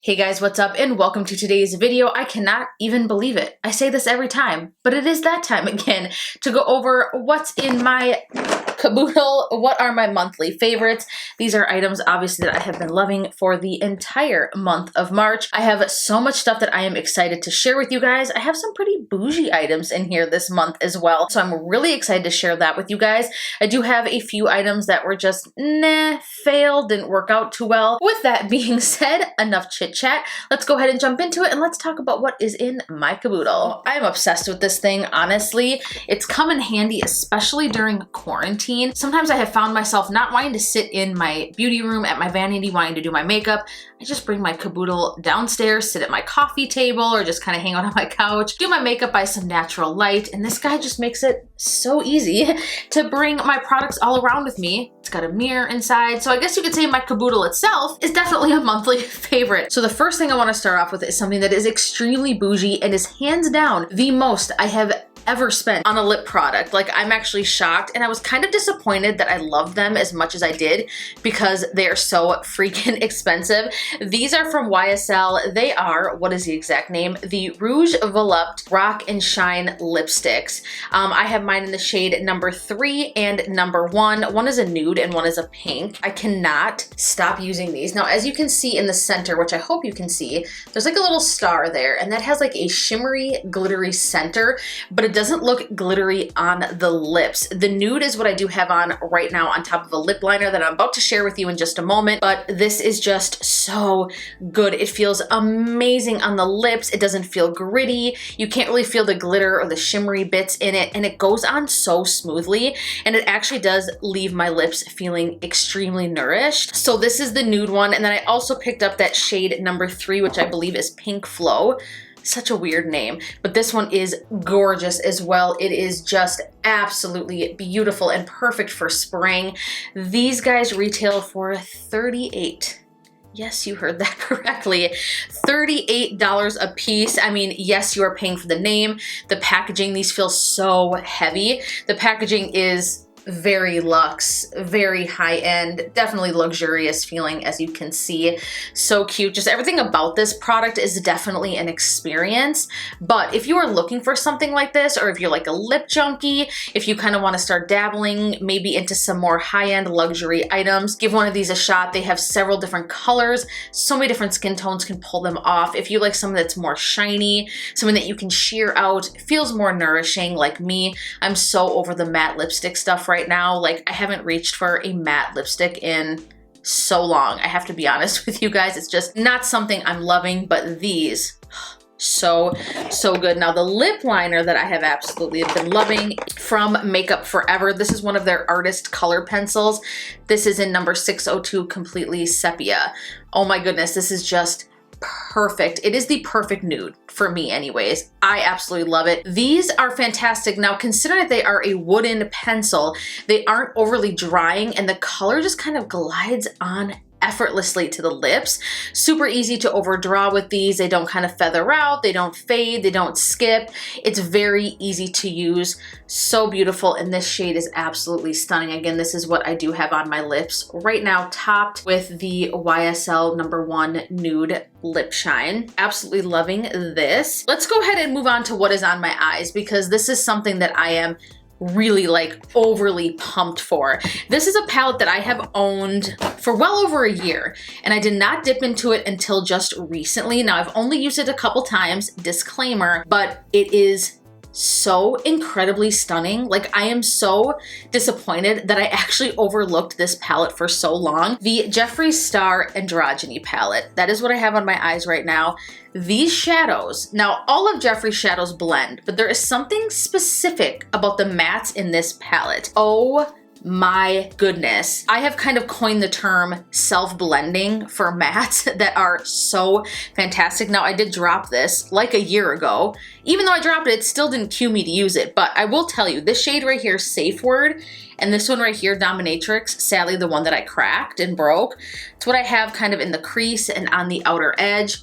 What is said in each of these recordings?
Hey guys, what's up and welcome to today's video. I cannot even believe it. I say this every time, but it is that time again to go over what's in my Caboodle, what are my monthly favorites. These are items obviously that I have been loving for the entire month of March. I have so much stuff that I am excited to share with you guys. I have some pretty bougie items in here this month as well, so I'm really excited to share that with you guys. I do have a few items that were just failed, didn't work out too well. With that being said, enough chit chat. Let's go ahead and jump into it and let's talk about what is in my Caboodle. I'm obsessed with this thing, honestly. It's come in handy, especially during quarantine. Sometimes I have found myself not wanting to sit in my beauty room at my vanity wanting to do my makeup. I just bring my Caboodle downstairs, sit at my coffee table, or just kind of hang out on my couch, do my makeup by some natural light, and this guy just makes it so easy to bring my products all around with me. It's got a mirror inside, so I guess you could say my Caboodle itself is definitely a monthly favorite. So the first thing I want to start off with is something that is extremely bougie and is hands down the most I have ever spent on a lip product. Like, I'm actually shocked, and I was kind of disappointed that I loved them as much as I did because they are so freaking expensive. These are from YSL. They are, what is the exact name? The Rouge Volupte Rock and Shine lipsticks. I have mine in the shade number 3 and number 1. One is a nude and one is a pink. I cannot stop using these. Now, as you can see in the center, which I hope you can see, there's like a little star there, and that has like a shimmery, glittery center, but it doesn't look glittery on the lips. The nude is what I do have on right now on top of a lip liner that I'm about to share with you in just a moment, but this is just so good. It feels amazing on the lips. It doesn't feel gritty. You can't really feel the glitter or the shimmery bits in it, and it goes on so smoothly, and it actually does leave my lips feeling extremely nourished. So this is the nude one, and then I also picked up that shade number 3, which I believe is Pink Flow. Such a weird name, but this one is gorgeous as well. It is just absolutely beautiful and perfect for spring. These guys retail for $38. Yes, you heard that correctly. $38 a piece. I mean, yes, you are paying for the name, the packaging. These feel so heavy. The packaging is very luxe, very high-end, definitely luxurious feeling, as you can see. So cute. Just everything about this product is definitely an experience. But if you are looking for something like this, or if you're like a lip junkie, if you kind of want to start dabbling maybe into some more high-end luxury items, give one of these a shot. They have several different colors. So many different skin tones can pull them off. If you like something that's more shiny, something that you can sheer out, feels more nourishing like me. I'm so over the matte lipstick stuff right now. Like, I haven't reached for a matte lipstick in so long. I have to be honest with you guys. It's just not something I'm loving, but these, so good. Now, the lip liner that I have absolutely been loving from Makeup Forever, this is one of their artist color pencils. This is in number 602, Completely Sepia. Oh my goodness, this is just perfect. It is the perfect nude for me anyways. I absolutely love it. These are fantastic. Now, considering that they are a wooden pencil, they aren't overly drying, and the color just kind of glides on effortlessly to the lips. Super easy to overdraw with these. They don't kind of feather out, they don't fade, they don't skip. It's very easy to use. So beautiful, and this shade is absolutely stunning. Again, this is what I do have on my lips right now, topped with the YSL number 1 Nude Lip Shine. Absolutely loving this. Let's go ahead and move on to what is on my eyes, because this is something that I am really like overly pumped for. This is a palette that I have owned for well over a year, and I did not dip into it until just recently. Now, I've only used it a couple times, disclaimer, but it is so incredibly stunning. Like, I am so disappointed that I actually overlooked this palette for so long. The Jeffree Star Androgyny palette. That is what I have on my eyes right now. These shadows, now all of Jeffree's shadows blend, but there is something specific about the mattes in this palette. Oh my goodness. I have kind of coined the term self-blending for mattes that are so fantastic. Now, I did drop this like a year ago. Even though I dropped it, it still didn't cue me to use it. But I will tell you, this shade right here, Safe Word, and this one right here, Dominatrix, sadly the one that I cracked and broke, it's what I have kind of in the crease and on the outer edge.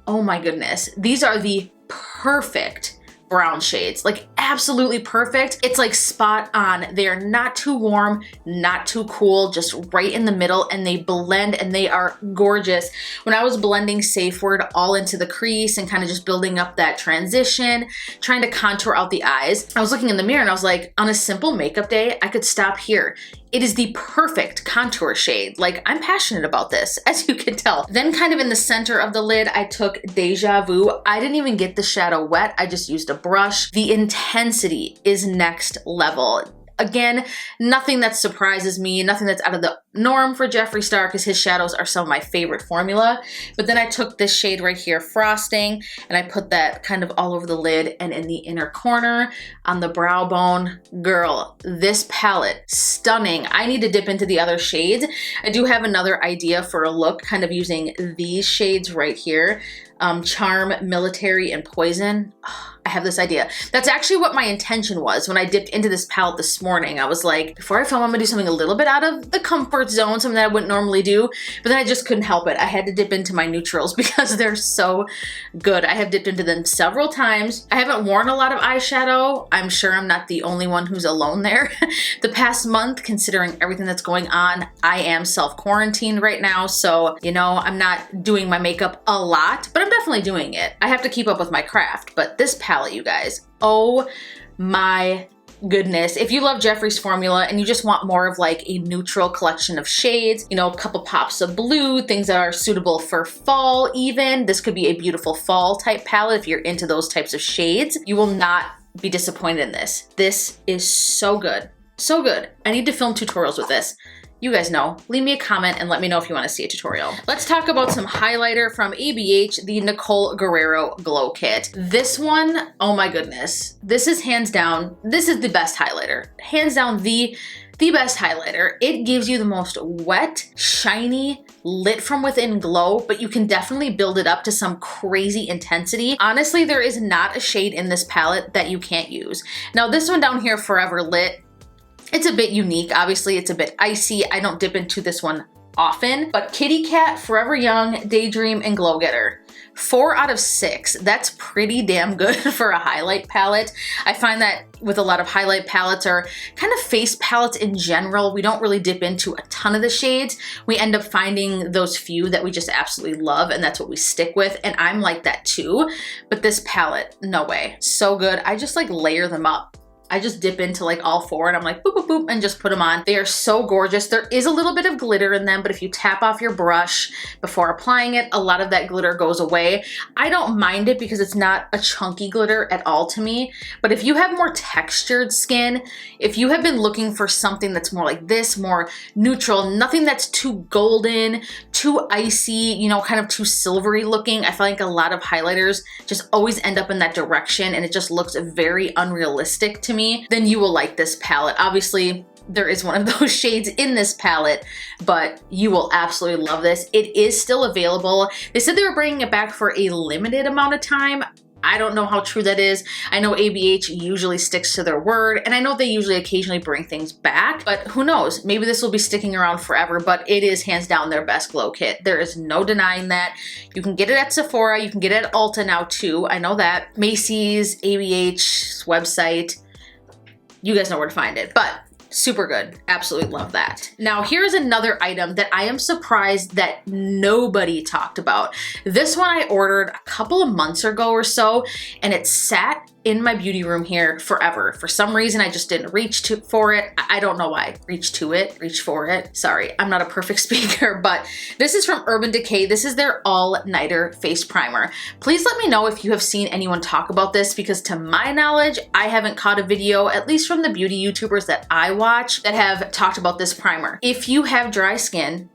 Oh my goodness. These are the perfect brown shades, like absolutely perfect. It's like spot on. They are not too warm, not too cool, just right in the middle, and they blend and they are gorgeous. When I was blending Safe Word all into the crease and kind of just building up that transition, trying to contour out the eyes, I was looking in the mirror and I was like, on a simple makeup day, I could stop here. It is the perfect contour shade. Like, I'm passionate about this, as you can tell. Then kind of in the center of the lid, I took Deja Vu. I didn't even get the shadow wet. I just used a brush. The intensity is next level. Again, nothing that surprises me, nothing that's out of the norm for Jeffree Star, because his shadows are some of my favorite formula. But then I took this shade right here, Frosting, and I put that kind of all over the lid and in the inner corner on the brow bone. Girl, this palette, stunning. I need to dip into the other shades. I do have another idea for a look, kind of using these shades right here. Charm, Military, and Poison. I have this idea. That's actually what my intention was when I dipped into this palette this morning. I was like, before I film, I'm gonna do something a little bit out of the comfort zone, something that I wouldn't normally do, but then I just couldn't help it. I had to dip into my neutrals because they're so good. I have dipped into them several times. I haven't worn a lot of eyeshadow. I'm sure I'm not the only one who's alone there. The past month, considering everything that's going on, I am self-quarantined right now, so, you know, I'm not doing my makeup a lot, but I'm definitely doing it. I have to keep up with my craft, but this palette, you guys, oh my goodness. If you love Jeffree's formula and you just want more of like a neutral collection of shades, you know, a couple pops of blue, things that are suitable for fall even, this could be a beautiful fall type palette if you're into those types of shades. You will not be disappointed in this. This is so good. So good. I need to film tutorials with this. You guys know. Leave me a comment and let me know if you want to see a tutorial. Let's talk about some highlighter from ABH, the Nicole Guerrero Glow Kit. This one, oh my goodness. This is hands down, this is the best highlighter. Hands down the best highlighter. It gives you the most wet, shiny, lit from within glow, but you can definitely build it up to some crazy intensity. Honestly, there is not a shade in this palette that you can't use. Now this one down here, Forever Lit, it's a bit unique. Obviously, it's a bit icy. I don't dip into this one often, but Kitty Cat, Forever Young, Daydream, and Glow Getter. 4 out of 6. That's pretty damn good for a highlight palette. I find that with a lot of highlight palettes or kind of face palettes in general, we don't really dip into a ton of the shades. We end up finding those few that we just absolutely love, and that's what we stick with, and I'm like that too. But this palette, no way. So good. I just like layer them up. I just dip into like all 4 and I'm like boop, boop, boop, and just put them on. They are so gorgeous. There is a little bit of glitter in them, but if you tap off your brush before applying it, a lot of that glitter goes away. I don't mind it because it's not a chunky glitter at all to me, but if you have more textured skin, if you have been looking for something that's more like this, more neutral, nothing that's too golden, too icy, you know, kind of too silvery looking, I feel like a lot of highlighters just always end up in that direction and it just looks very unrealistic to me. Then you will like this palette. Obviously, there is one of those shades in this palette, but you will absolutely love this. It is still available. They said they were bringing it back for a limited amount of time. I don't know how true that is. I know ABH usually sticks to their word, and I know they usually occasionally bring things back, but who knows? Maybe this will be sticking around forever, but it is hands down their best glow kit. There is no denying that. You can get it at Sephora. You can get it at Ulta now too. I know that. Macy's, ABH's website. You guys know where to find it, but super good. Absolutely love that. Now, here's another item that I am surprised that nobody talked about. This one I ordered a couple of months ago or so, and it sat in my beauty room here forever. For some reason, I just didn't reach for it. I don't know why. Reach for it. Sorry, I'm not a perfect speaker, but this is from Urban Decay. This is their all-nighter face primer. Please let me know if you have seen anyone talk about this, because to my knowledge, I haven't caught a video, at least from the beauty YouTubers that I watch, that have talked about this primer. If you have dry skin,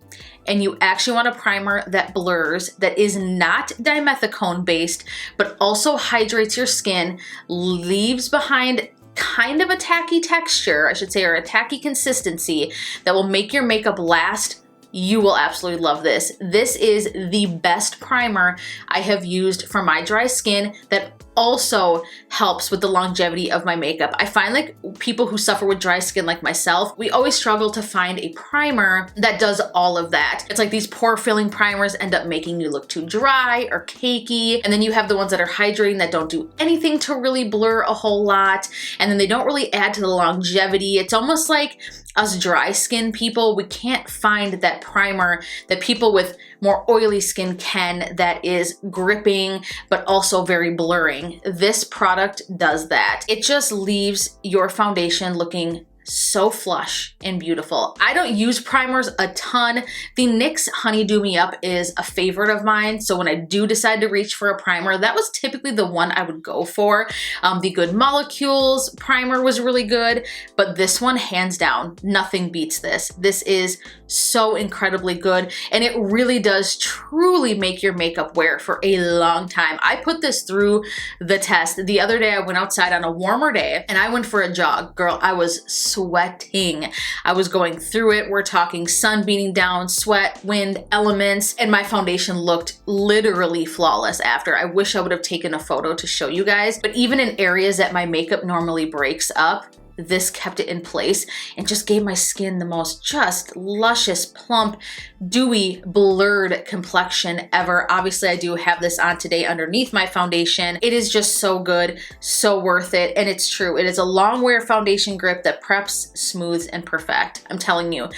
and you actually want a primer that blurs, that is not dimethicone based, but also hydrates your skin, leaves behind kind of a tacky texture, I should say, or a tacky consistency that will make your makeup last, you will absolutely love this. This is the best primer I have used for my dry skin that also helps with the longevity of my makeup. I find like people who suffer with dry skin like myself, we always struggle to find a primer that does all of that. It's like these pore filling primers end up making you look too dry or cakey, and then you have the ones that are hydrating that don't do anything to really blur a whole lot, and then they don't really add to the longevity. It's almost like us dry skin people, we can't find that primer that people with more oily skin can, that is gripping but also very blurring. This product does that. It just leaves your foundation looking so flush and beautiful. I don't use primers a ton. The NYX Honeydew Me Up is a favorite of mine, so when I do decide to reach for a primer, that was typically the one I would go for. The Good Molecules primer was really good, but this one, hands down, nothing beats this. This is so incredibly good, and it really does truly make your makeup wear for a long time. I put this through the test. The other day I went outside on a warmer day and I went for a jog. Girl, I was sweating. I was going through it. We're talking sun beating down, sweat, wind, elements, and my foundation looked literally flawless after. I wish I would have taken a photo to show you guys, but even in areas that my makeup normally breaks up, this kept it in place and just gave my skin the most just luscious, plump, dewy, blurred complexion ever. Obviously, I do have this on today underneath my foundation. It is just so good, so worth it. And it's true. It is a long wear foundation grip that preps, smooths, and perfect. I'm telling you.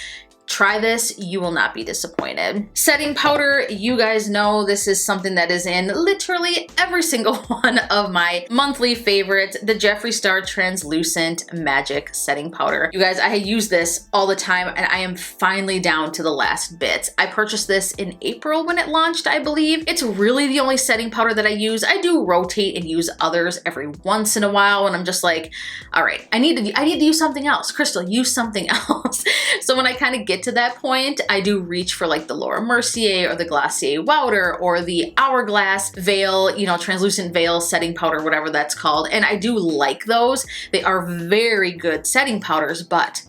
Try this, you will not be disappointed. Setting powder, you guys know this is something that is in literally every single one of my monthly favorites, the Jeffree Star Translucent Magic Setting Powder. You guys, I use this all the time and I am finally down to the last bits. I purchased this in April when it launched, I believe. It's really the only setting powder that I use. I do rotate and use others every once in a while and I'm just like, all right, I need to use something else. Crystal, use something else. So when I kind of get to that point, I do reach for like the Laura Mercier or the Glossier Wouter or the Hourglass Veil, you know, translucent veil setting powder, whatever that's called. And I do like those. They are very good setting powders, but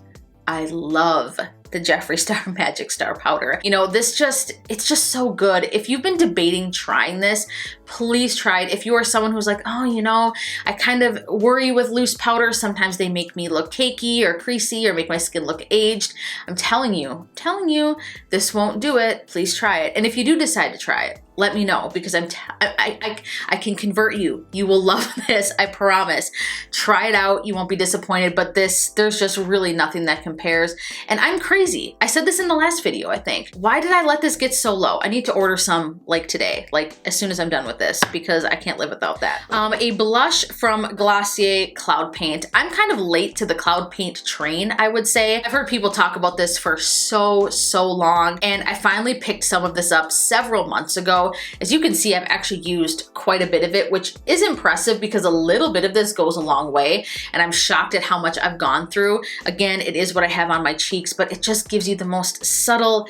I love the Jeffree Star Magic Star Powder. You know, it's just so good. If you've been debating trying this, please try it. If you are someone who's like, oh, you know, I kind of worry with loose powders. Sometimes they make me look cakey or creasy or make my skin look aged. I'm telling you, this won't do it. Please try it. And if you do decide to try it, let me know because I can convert you. You will love this, I promise. Try it out, you won't be disappointed, but there's just really nothing that compares. And I'm crazy. I said this in the last video, I think. Why did I let this get so low? I need to order some like today, like as soon as I'm done with this because I can't live without that. A blush from Glossier Cloud Paint. I'm kind of late to the Cloud Paint train, I would say. I've heard people talk about this for so long, and I finally picked some of this up several months ago. As you can see, I've actually used quite a bit of it, which is impressive because a little bit of this goes a long way, and I'm shocked at how much I've gone through. Again, it is what I have on my cheeks, but it just gives you the most subtle,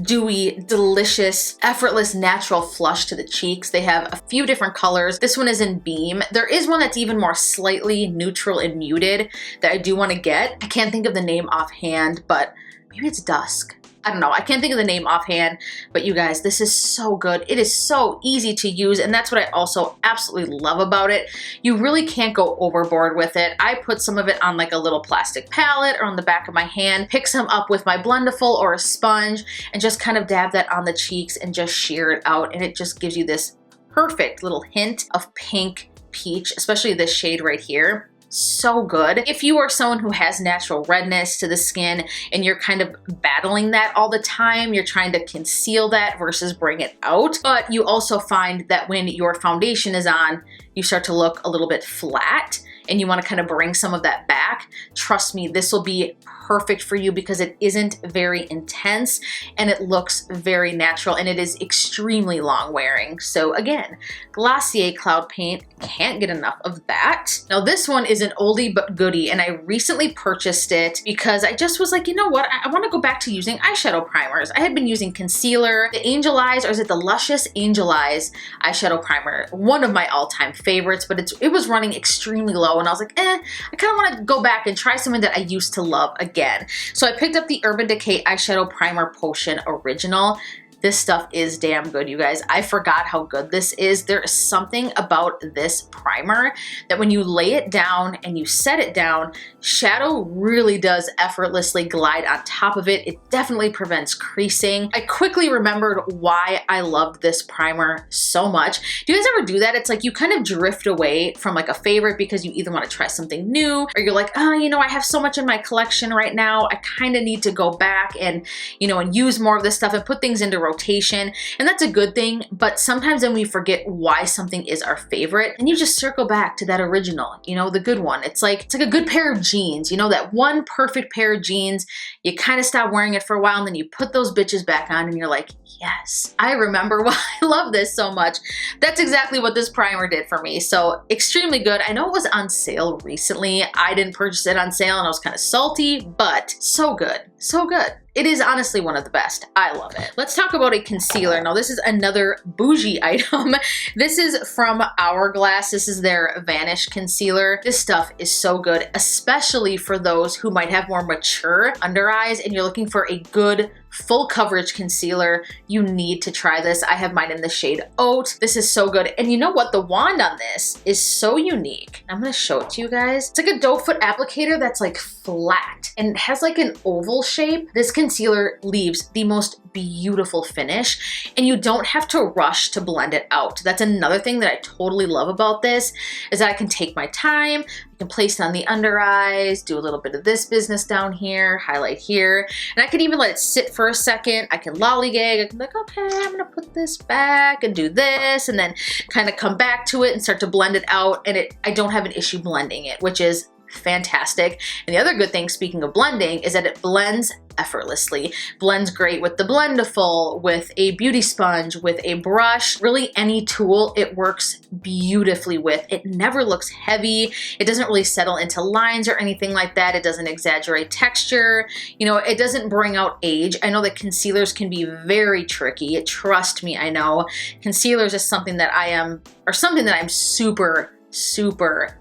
dewy, delicious, effortless, natural flush to the cheeks. They have a few different colors. This one is in Beam. There is one that's even more slightly neutral and muted that I do want to get. I can't think of the name offhand, but maybe it's Dusk. I don't know, I can't think of the name offhand, but you guys, this is so good. It is so easy to use, and that's what I also absolutely love about it. You really can't go overboard with it. I put some of it on like a little plastic palette or on the back of my hand, pick some up with my Blendiful or a sponge, and just kind of dab that on the cheeks and just sheer it out, and it just gives you this perfect little hint of pink peach, especially this shade right here. So good. If you are someone who has natural redness to the skin and you're kind of battling that all the time, you're trying to conceal that versus bring it out, but you also find that when your foundation is on, you start to look a little bit flat and you want to kind of bring some of that back, trust me, this will be perfect for you because it isn't very intense and it looks very natural and it is extremely long wearing. So again, Glossier Cloud Paint, can't get enough of that. Now this one is an oldie but goodie, and I recently purchased it because I just was like, you know what, I want to go back to using eyeshadow primers. I had been using concealer, the Angel Eyes, or is it the Luscious Angel Eyes eyeshadow primer, one of my all-time favorites, but it was running extremely low and I was like, I kind of want to go back and try something that I used to love again. So I picked up the Urban Decay Eyeshadow Primer Potion Original. This stuff is damn good, you guys. I forgot how good this is. There is something about this primer that when you lay it down and you set it down, shadow really does effortlessly glide on top of it. It definitely prevents creasing. I quickly remembered why I loved this primer so much. Do you guys ever do that? It's like you kind of drift away from like a favorite because you either want to try something new, or you're like, oh, you know, I have so much in my collection right now. I kind of need to go back and, you know, and use more of this stuff and put things into rotation. And that's a good thing. But sometimes then we forget why something is our favorite, and you just circle back to that original, you know, the good one. It's like a good pair of jeans, you know, that one perfect pair of jeans. You kind of stop wearing it for a while, and then you put those bitches back on and you're like, yes, I remember why I love this so much. That's exactly what this primer did for me. So extremely good. I know it was on sale recently. I didn't purchase it on sale and I was kind of salty, but so good, so good. It is honestly one of the best. I love it. Let's talk about a concealer. Now, this is another bougie item. This is from Hourglass. This is their Vanish Concealer. This stuff is so good, especially for those who might have more mature under eyes and you're looking for a good full coverage concealer. You need to try this. I have mine in the shade Oat. This is so good. And you know what? The wand on this is so unique. I'm gonna show it to you guys. It's like a doe foot applicator that's like flat and it has like an oval shape. This concealer leaves the most beautiful finish and you don't have to rush to blend it out. That's another thing that I totally love about this, is that I can take my time. I can place it on the under eyes, do a little bit of this business down here, highlight here, and I can even let it sit for a second. I can lollygag. I can be like, okay, I'm gonna put this back and do this, and then kind of come back to it and start to blend it out. And I don't have an issue blending it, which is fantastic. And the other good thing, speaking of blending, is that it blends effortlessly. Blends great with the Blendiful, with a beauty sponge, with a brush, really any tool it works beautifully with. It never looks heavy. It doesn't really settle into lines or anything like that. It doesn't exaggerate texture. You know, it doesn't bring out age. I know that concealers can be very tricky. Trust me, I know. Concealers is something that I'm super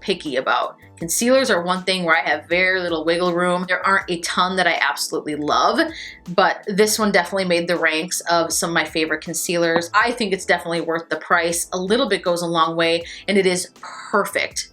picky about. Concealers are one thing where I have very little wiggle room. There aren't a ton that I absolutely love, but this one definitely made the ranks of some of my favorite concealers. I think it's definitely worth the price. A little bit goes a long way, and it is perfect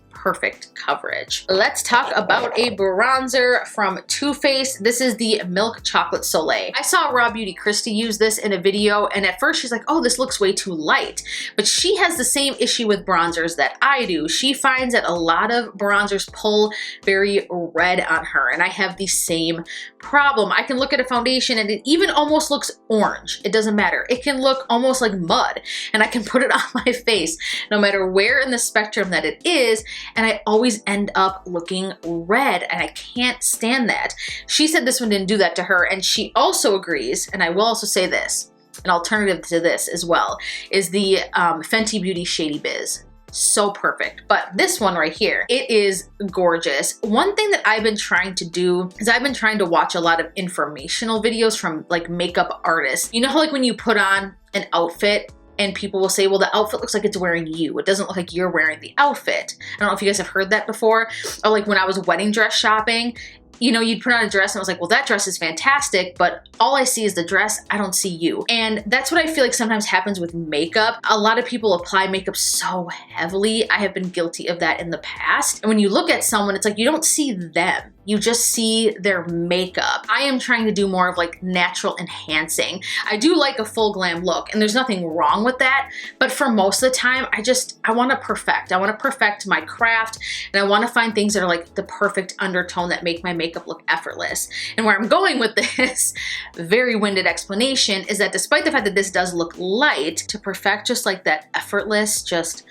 coverage. Let's talk about a bronzer from Too Faced. This is the Milk Chocolate Soleil. I saw Raw Beauty Christy use this in a video, and at first she's like, oh, this looks way too light. But she has the same issue with bronzers that I do. She finds that a lot of bronzers pull very red on her, and I have the same problem. I can look at a foundation and it even almost looks orange. It doesn't matter. It can look almost like mud, and I can put it on my face no matter where in the spectrum that it is, and I always end up looking red, and I can't stand that. She said this one didn't do that to her, and she also agrees, and I will also say this, an alternative to this as well, is the Fenty Beauty Shady Biz. So perfect. But this one right here, it is gorgeous. One thing that I've been trying to do is I've been trying to watch a lot of informational videos from like makeup artists. You know how like when you put on an outfit and people will say, well, the outfit looks like it's wearing you. It doesn't look like you're wearing the outfit. I don't know if you guys have heard that before. Or like when I was wedding dress shopping, you know, you'd put on a dress and I was like, well, that dress is fantastic, but all I see is the dress, I don't see you. And that's what I feel like sometimes happens with makeup. A lot of people apply makeup so heavily. I have been guilty of that in the past. And when you look at someone, it's like you don't see them. You just see their makeup. I am trying to do more of like natural enhancing. I do like a full glam look, and there's nothing wrong with that. But for most of the time, I want to perfect. I want to perfect my craft, and I want to find things that are like the perfect undertone that make my makeup look effortless. And where I'm going with this very winded explanation is that despite the fact that this does look light, to perfect just like that effortless, just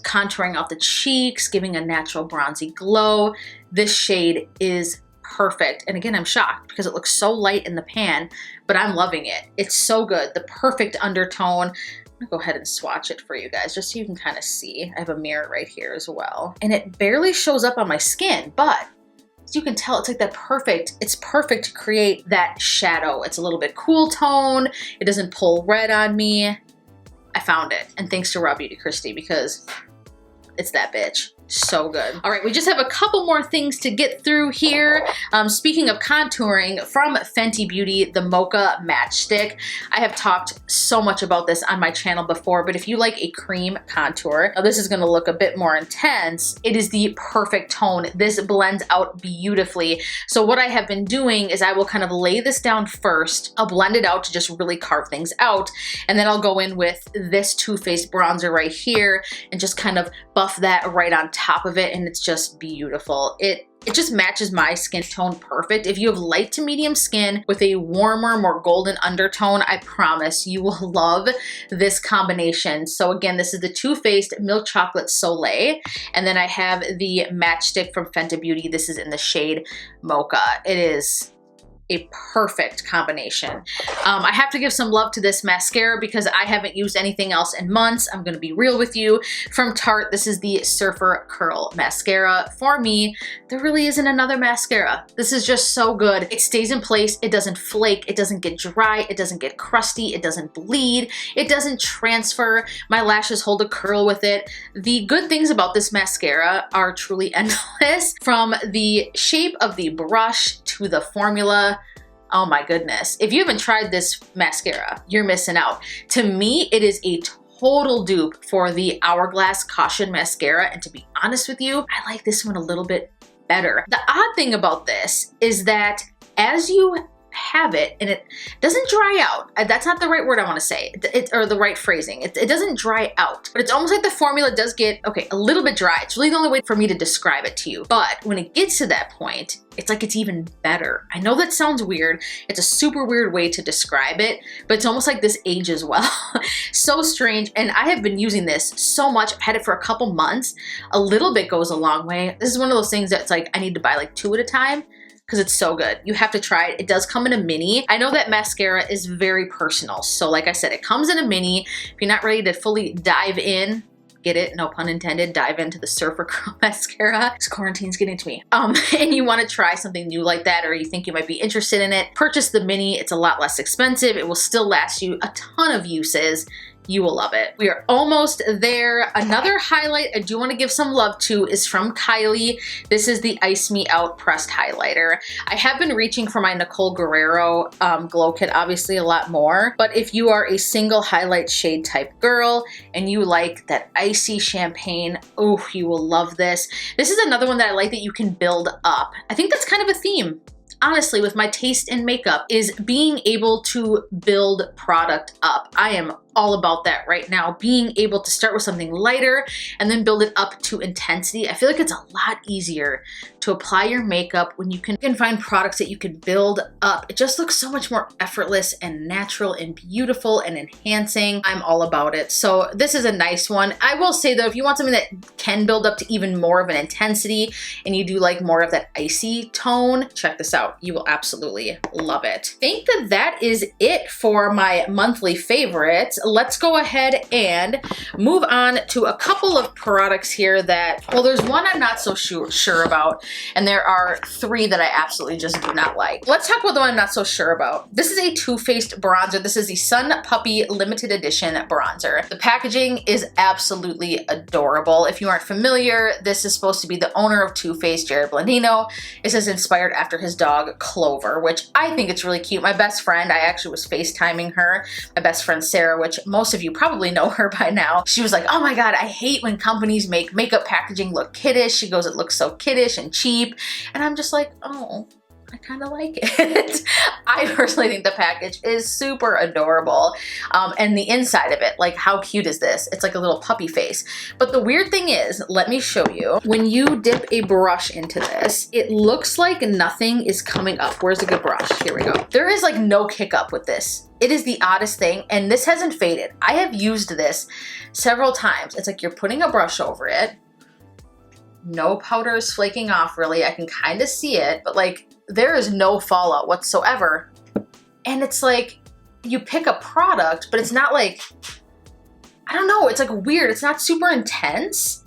contouring out the cheeks, giving a natural bronzy glow, this shade is perfect. And again, I'm shocked because it looks so light in the pan, but I'm loving it. It's so good. The perfect undertone. I'm gonna go ahead and swatch it for you guys just so you can kind of see. I have a mirror right here as well. And it barely shows up on my skin, but as you can tell, it's like that it's perfect to create that shadow. It's a little bit cool tone. It doesn't pull red on me. I found it. And thanks to Raw Beauty Christy, because it's that bitch. So good. All right, we just have a couple more things to get through here. Speaking of contouring, from Fenty Beauty, the Mocha Matchstick. I have talked so much about this on my channel before, but if you like a cream contour, now this is gonna look a bit more intense. It is the perfect tone. This blends out beautifully. So what I have been doing is I will kind of lay this down first. I'll blend it out to just really carve things out, and then I'll go in with this Too Faced bronzer right here and just kind of buff that right on top of it, and it's just beautiful. It just matches my skin tone perfect. If you have light to medium skin with a warmer, more golden undertone, I promise you will love this combination. So again, this is the Too Faced Milk Chocolate Soleil, and then I have the Matchstick from Fenty Beauty. This is in the shade Mocha. It is a perfect combination. I have to give some love to this mascara because I haven't used anything else in months. I'm gonna be real with you. From Tarte, this is the Surfer Curl Mascara. For me, there really isn't another mascara. This is just so good. It stays in place, it doesn't flake, it doesn't get dry, it doesn't get crusty, it doesn't bleed, it doesn't transfer. My lashes hold a curl with it. The good things about this mascara are truly endless. From the shape of the brush to the formula, oh my goodness. If you haven't tried this mascara, you're missing out. To me, it is a total dupe for the Hourglass Caution Mascara, and to be honest with you, I like this one a little bit better. The odd thing about this is that as you have it and it doesn't dry out. That's not the right word I want to say, or the right phrasing. It doesn't dry out, but it's almost like the formula does get, okay, a little bit dry. It's really the only way for me to describe it to you. But when it gets to that point, it's like it's even better. I know that sounds weird. It's a super weird way to describe it, but it's almost like this ages well. So strange. And I have been using this so much. I've had it for a couple months. A little bit goes a long way. This is one of those things that's like I need to buy like 2 at a time, because it's so good. You have to try it. It does come in a mini. I know that mascara is very personal. So like I said, it comes in a mini. If you're not ready to fully dive in, get it, no pun intended, dive into the Surfer Curl Mascara, because quarantine's getting to me. And you wanna try something new like that, or you think you might be interested in it, purchase the mini. It's a lot less expensive. It will still last you a ton of uses. You will love it. We are almost there. Another highlight I do want to give some love to is from Kylie. This is the Ice Me Out Pressed Highlighter. I have been reaching for my Nicole Guerrero glow kit, obviously a lot more, but if you are a single highlight shade type girl and you like that icy champagne, oh, you will love this. This is another one that I like that you can build up. I think that's kind of a theme, honestly, with my taste in makeup, is being able to build product up. I am all about that right now, being able to start with something lighter and then build it up to intensity. I feel like it's a lot easier to apply your makeup when you can find products that you can build up. It just looks so much more effortless and natural and beautiful and enhancing. I'm all about it. So this is a nice one. I will say though, if you want something that can build up to even more of an intensity and you do like more of that icy tone, check this out. You will absolutely love it. I think that that is it for my monthly favorites. Let's go ahead and move on to a couple of products here that, well, there's one I'm not so sure about, and there are 3 that I absolutely just do not like. Let's talk about the one I'm not so sure about. This is a Too Faced bronzer. This is the Sun Puppy Limited Edition bronzer. The packaging is absolutely adorable. If you aren't familiar, this is supposed to be the owner of Too Faced, Jared Blandino. This is inspired after his dog, Clover, which I think it's really cute. My best friend, I actually was FaceTiming her, my best friend Sarah, which most of you probably know her by now. She was like, oh my God, I hate when companies make makeup packaging look kiddish. She goes, it looks so kiddish and cheap. And I'm just like, oh, I kind of like it. I personally think the package is super adorable. And the inside of it, like how cute is this? It's like a little puppy face. But the weird thing is, let me show you, when you dip a brush into this, it looks like nothing is coming up. Where's a good brush? Here we go. There is like no kick up with this. It is the oddest thing, and this hasn't faded. I have used this several times. It's like you're putting a brush over it. No powder is flaking off really. I can kind of see it, but like there is no fallout whatsoever. And it's like you pick a product, but it's not like, I don't know, it's like weird. It's not super intense.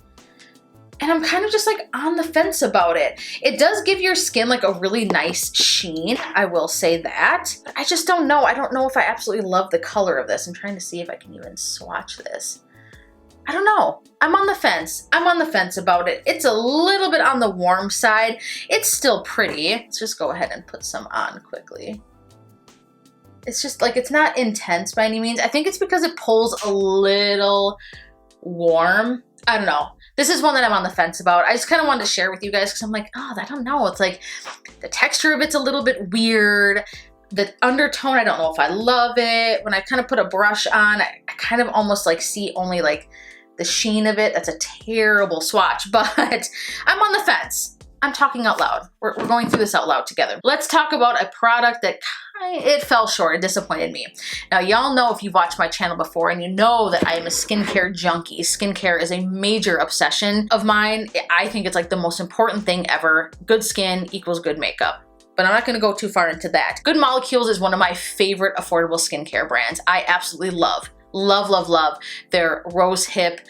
And I'm kind of just like on the fence about it. It does give your skin like a really nice sheen, I will say that. But I just don't know. I don't know if I absolutely love the color of this. I'm trying to see if I can even swatch this. I don't know. I'm on the fence. I'm on the fence about it. It's a little bit on the warm side. It's still pretty. Let's just go ahead and put some on quickly. It's just like, it's not intense by any means. I think it's because it pulls a little warm. I don't know. This is one that I'm on the fence about. I just kind of wanted to share with you guys because I'm like, oh, I don't know. It's like the texture of it's a little bit weird. The undertone, I don't know if I love it. When I kind of put a brush on, I kind of almost like see only like the sheen of it. That's a terrible swatch, but I'm on the fence. I'm talking out loud. We're going through this out loud together. Let's talk about a product that it fell short. It disappointed me. Now, y'all know if you've watched my channel before and you know that I am a skincare junkie. Skincare is a major obsession of mine. I think it's like the most important thing ever. Good skin equals good makeup. But I'm not gonna go too far into that. Good Molecules is one of my favorite affordable skincare brands. I absolutely love their rose hip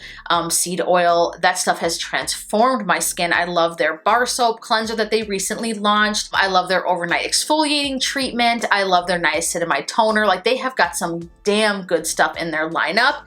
seed oil. That stuff has transformed my skin. I love their bar soap cleanser that they recently launched. I love their overnight exfoliating treatment. I love their niacinamide toner. Like, they have got some damn good stuff in their lineup.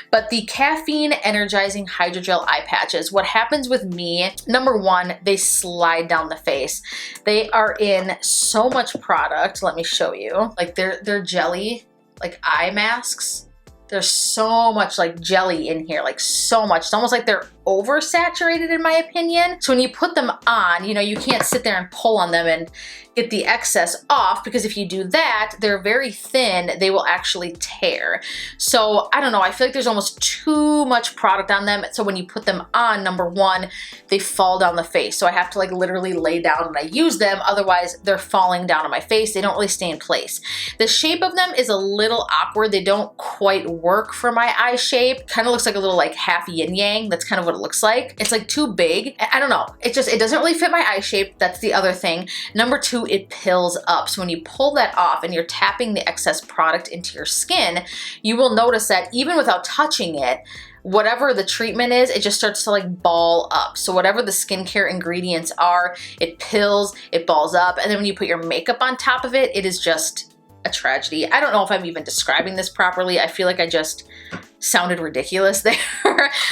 But the caffeine energizing hydrogel eye patches, what happens with me, number one, they slide down the face. They are in so much product. Let me show you. Like, they're jelly, like eye masks. There's so much like jelly in here, like so much. It's almost like they're oversaturated in my opinion. So when you put them on, you know, you can't sit there and pull on them and get the excess off, because if you do that, they're very thin, they will actually tear. So I don't know, I feel like there's almost too much product on them. So when you put them on, number one, they fall down the face. So I have to like literally lay down when I use them. Otherwise they're falling down on my face. They don't really stay in place. The shape of them is a little awkward. They don't quite work for my eye shape. Kind of looks like a little like half yin yang. That's kind of what it looks like. It's like too big. I don't know. It doesn't really fit my eye shape. That's the other thing. Number two, it pills up. So when you pull that off and you're tapping the excess product into your skin, you will notice that even without touching it, whatever the treatment is, it just starts to like ball up. So whatever the skincare ingredients are, it pills, it balls up. And then when you put your makeup on top of it, it is just a tragedy. I don't know if I'm even describing this properly. I feel like I just sounded ridiculous there.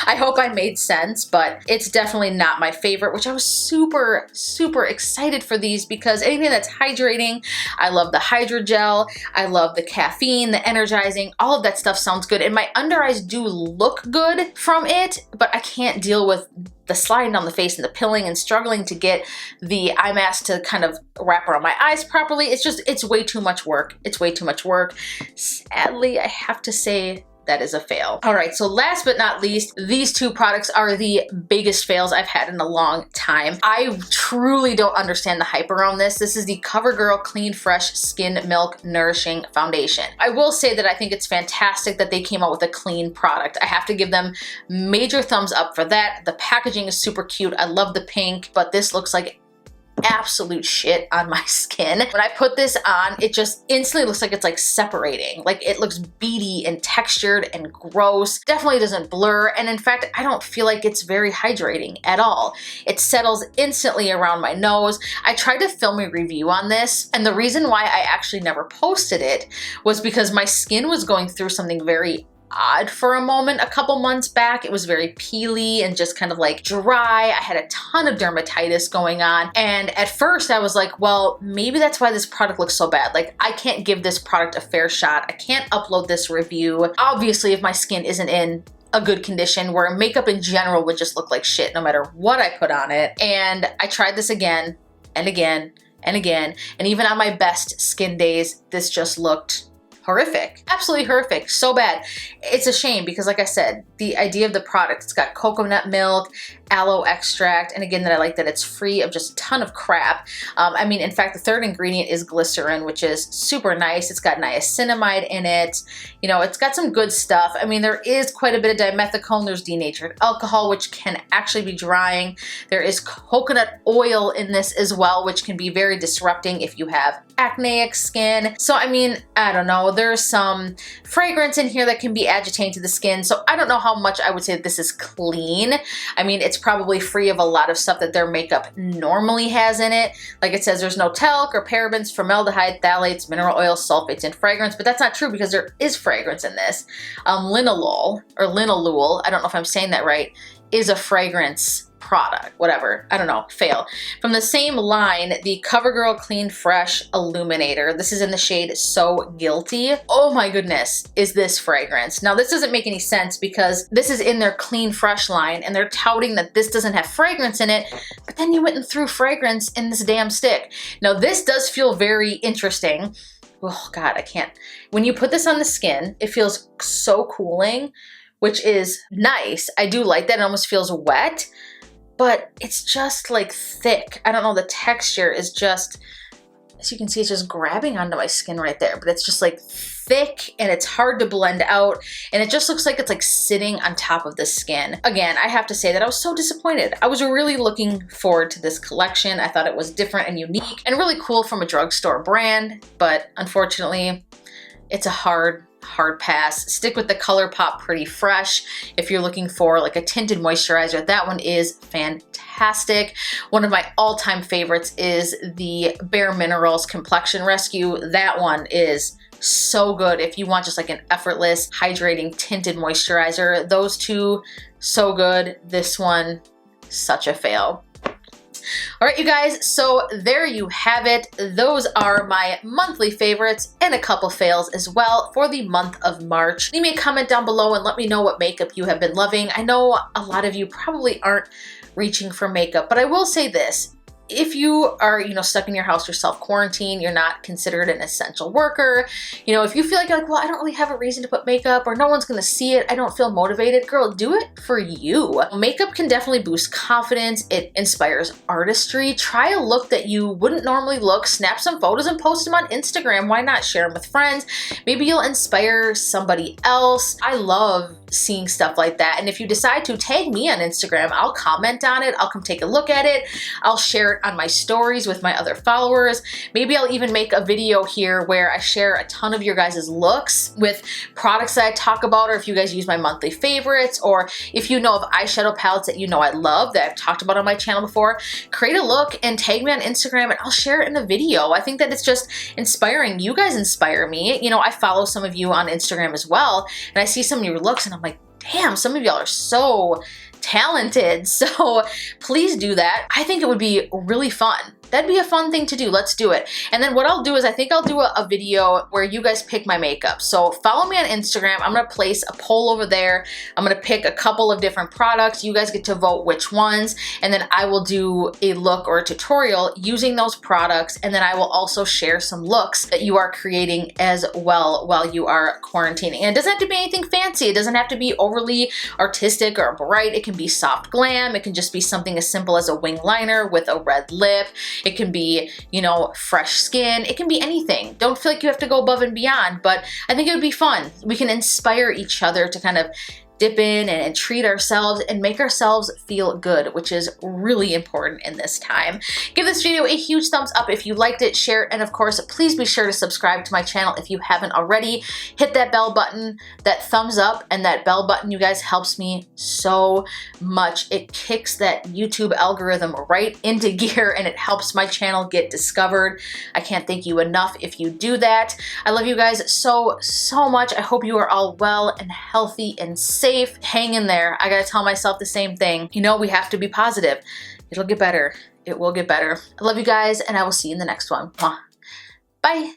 I hope I made sense, but it's definitely not my favorite, which I was super, super excited for these because anything that's hydrating, I love the hydrogel, I love the caffeine, the energizing, all of that stuff sounds good. And my under eyes do look good from it, but I can't deal with the sliding down the face and the pilling and struggling to get the eye mask to kind of wrap around my eyes properly. It's way too much work. It's way too much work. Sadly, I have to say, that is a fail. All right, so last but not least, these two products are the biggest fails I've had in a long time. I truly don't understand the hype around this. This is the CoverGirl Clean Fresh Skin Milk Nourishing Foundation. I will say that I think it's fantastic that they came out with a clean product. I have to give them major thumbs up for that. The packaging is super cute. I love the pink, but this looks like absolute shit on my skin. When I put this on, it just instantly looks like it's like separating. Like it looks beady and textured and gross. Definitely doesn't blur. And in fact, I don't feel like it's very hydrating at all. It settles instantly around my nose. I tried to film a review on this, and the reason why I actually never posted it was because my skin was going through something very odd for a moment a couple months back. It was very peely and just kind of like dry. I had a ton of dermatitis going on. And at first I was like, well, maybe that's why this product looks so bad. Like, I can't give this product a fair shot. I can't upload this review. Obviously, if my skin isn't in a good condition, where makeup in general would just look like shit no matter what I put on it. And I tried this again and again and again. And even on my best skin days, this just looked horrific. Absolutely horrific. So bad. It's a shame because, like I said, the idea of the product, it's got coconut milk, aloe extract, and again, that I like that it's free of just a ton of crap. I mean, in fact, the third ingredient is glycerin, which is super nice. It's got niacinamide in it. You know, it's got some good stuff. I mean, there is quite a bit of dimethicone. There's denatured alcohol, which can actually be drying. There is coconut oil in this as well, which can be very disrupting if you have acneic skin. So, I mean, I don't know. know, there's some fragrance in here that can be agitating to the skin. So I don't know how much I would say that this is clean. I mean, it's probably free of a lot of stuff that their makeup normally has in it. Like it says, there's no talc or parabens, formaldehyde, phthalates, mineral oil, sulfates, and fragrance, but that's not true because there is fragrance in this. Linalool, or linalool, I don't know if I'm saying that right, is a fragrance product, whatever, I don't know, fail. From the same line, the CoverGirl Clean Fresh Illuminator. This is in the shade So Guilty. Oh my goodness, is this fragrance. Now this doesn't make any sense because this is in their Clean Fresh line and they're touting that this doesn't have fragrance in it, but then you went and threw fragrance in this damn stick. Now this does feel very interesting. Oh God, I can't. When you put this on the skin, it feels so cooling, which is nice. I do like that. It almost feels wet, but it's just like thick. I don't know, the texture is just, as you can see, it's just grabbing onto my skin right there, but it's just like thick and it's hard to blend out. And it just looks like it's like sitting on top of the skin. Again, I have to say that I was so disappointed. I was really looking forward to this collection. I thought it was different and unique and really cool from a drugstore brand, but unfortunately, it's a hard pass. Stick with the ColourPop Pretty Fresh if you're looking for like a tinted moisturizer. That one is fantastic. One of my all-time favorites is the Bare Minerals Complexion Rescue. That one is so good if you want just like an effortless, hydrating, tinted moisturizer. Those two, so good. This one, such a fail. All right, you guys, so there you have it. Those are my monthly favorites and a couple fails as well for the month of March. Leave me a comment down below and let me know what makeup you have been loving. I know a lot of you probably aren't reaching for makeup, but I will say this. If you are, you know, stuck in your house, you're self-quarantined, you're not considered an essential worker, you know, if you feel like you're like, well, I don't really have a reason to put makeup or no one's gonna see it, I don't feel motivated, girl, do it for you. Makeup can definitely boost confidence. It inspires artistry. Try a look that you wouldn't normally look, snap some photos and post them on Instagram. Why not share them with friends? Maybe you'll inspire somebody else. I love seeing stuff like that. And if you decide to tag me on Instagram, I'll comment on it. I'll come take a look at it. I'll share it on my stories with my other followers. Maybe I'll even make a video here where I share a ton of your guys' looks with products that I talk about, or if you guys use my monthly favorites, or if you know of eyeshadow palettes that you know I love that I've talked about on my channel before, create a look and tag me on Instagram and I'll share it in a video. I think that it's just inspiring. You guys inspire me. You know, I follow some of you on Instagram as well, and I see some of your looks and I'm like, damn, some of y'all are so talented. So please do that. I think it would be really fun. That'd be a fun thing to do. Let's do it. And then what I'll do is I think I'll do a video where you guys pick my makeup. So follow me on Instagram. I'm going to place a poll over there. I'm going to pick a couple of different products. You guys get to vote which ones. And then I will do a look or a tutorial using those products. And then I will also share some looks that you are creating as well while you are quarantining. And it doesn't have to be anything fancy. It doesn't have to be overly artistic or bright. It can be soft glam. It can just be something as simple as a wing liner with a red lip. It can be, you know, fresh skin. It can be anything. Don't feel like you have to go above and beyond, but I think it would be fun. We can inspire each other to kind of dip in and treat ourselves and make ourselves feel good, which is really important in this time. Give this video a huge thumbs up if you liked it, share it, and of course, please be sure to subscribe to my channel if you haven't already. Hit that bell button, that thumbs up, and that bell button, you guys, helps me so much. It kicks that YouTube algorithm right into gear and it helps my channel get discovered. I can't thank you enough if you do that. I love you guys so much. I hope you are all well and healthy and safe. Hang in there. I gotta tell myself the same thing. You know, we have to be positive. It'll get better. It will get better. I love you guys, and I will see you in the next one. Mwah. Bye.